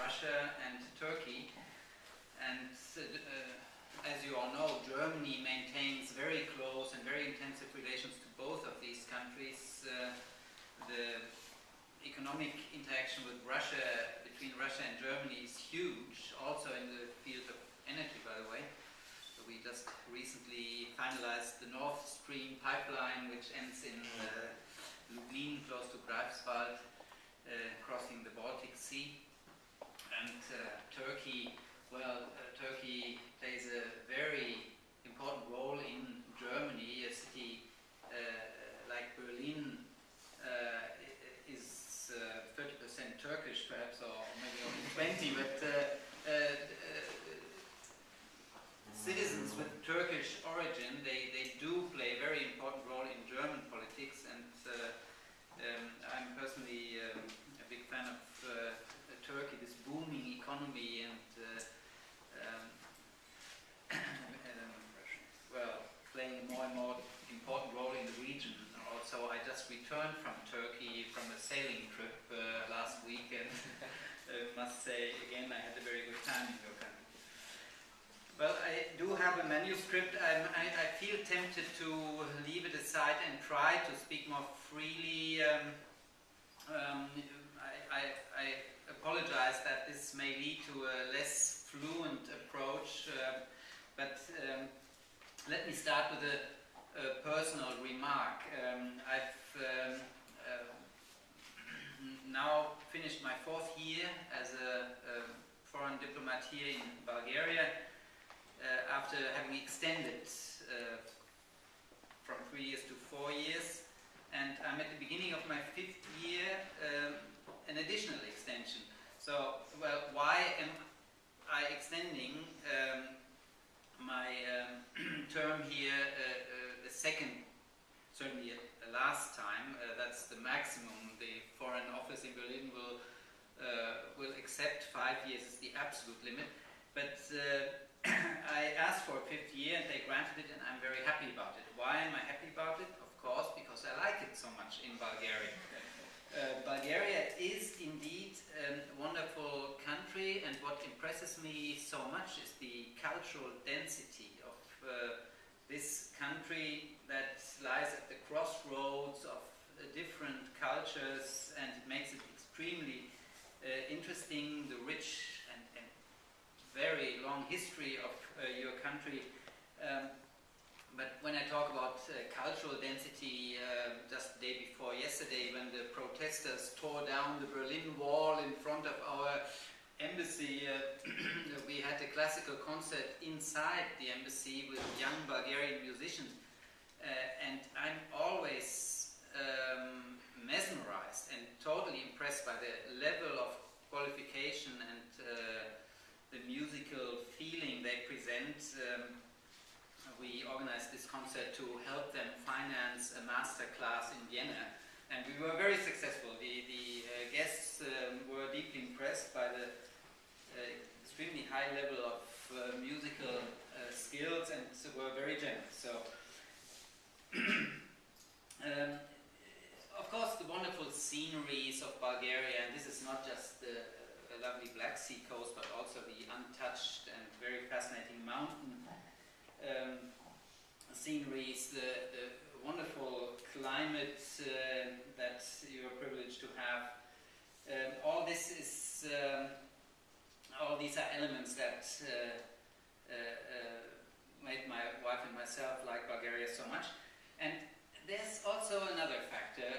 Russia and Turkey. And as you all know, Germany maintains very close and very intensive relations to both of these countries. The economic interaction with Russia, between Russia and Germany, is huge, also in the field of energy, by the way. So we just recently finalized the Nord Stream pipeline, which ends in Lublin, close to Greifswald, crossing the Baltic Sea. And Turkey, well, Turkey plays a very important role in Germany. A city like Berlin is 30% Turkish, perhaps, or maybe only 20, but citizens with Turkish origin, they do play a very important role in German politics, and I'm personally a big fan of Turkey, this booming economy, and well, playing a more and more important role in the region. Also, I just returned from Turkey from a sailing trip last week, and must say again, I had a very good time in your country. Well, I do have a manuscript. I feel tempted to leave it aside and try to speak more freely. I apologize that this may lead to a less fluent approach, but let me start with a personal remark. I've now finished my 4th year as a foreign diplomat here in Bulgaria, after having extended from 3 years to 4 years, and I'm at the beginning of my 5th year, an additional extension. So, well, why am I extending my term here a second, certainly a last time? That's the maximum. The Foreign Office in Berlin will accept. 5 years is the absolute limit. But I asked for a 5th year, and they granted it, and I'm very happy about it. Why am I happy about it? Of course, because I like it so much in Bulgaria. Bulgaria is indeed a wonderful country, and what impresses me so much is the cultural density of this country that lies at the crossroads of different cultures, and it makes it extremely interesting, the rich and very long history of your country. But when I talk about cultural density, just the day before yesterday, when the protesters tore down the Berlin Wall in front of our embassy, we had a classical concert inside the embassy with young Bulgarian musicians, and I'm always mesmerized and totally impressed by the level of qualification and the musical feeling they present. We organized this concert to help them finance a master class in Vienna, and we were very successful. The guests were deeply impressed by the extremely high level of musical skills, and were very generous. So, of course, the wonderful sceneries of Bulgaria, and this is not just the lovely Black Sea coast, but also the untouched and very fascinating mountain sceneries, the wonderful climate that you're privileged to have. All this is, all these are elements that made my wife and myself like Bulgaria so much. And there's also another factor.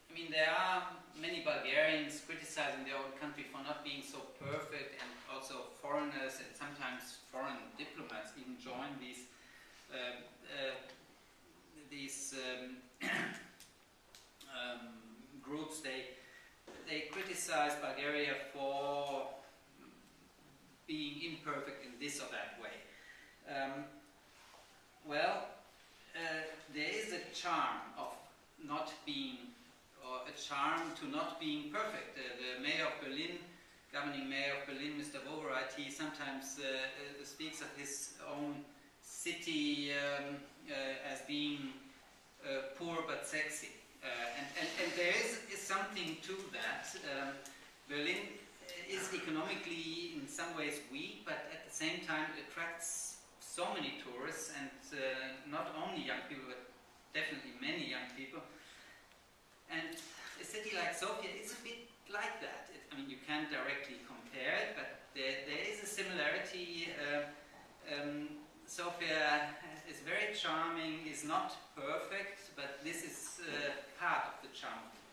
I mean, there are many Bulgarians criticizing their own country for not being so perfect, and also foreigners and sometimes foreign diplomats even join these groups. They criticize Bulgaria for being imperfect in this or that way. Well, there is a charm of not being, or a charm to not being perfect. The mayor of Berlin, governing mayor of Berlin, Mr. Wowereit, he sometimes speaks of his own city as being poor but sexy. And there is something to that. Berlin is economically in some ways weak, but at the same time it attracts so many tourists, and not only young people, but definitely many young people. And a city like Sofia is a bit like that. I mean, you can't directly compare it, but there is a similarity. Sofia is very charming, is not perfect, but this is part of the charm of the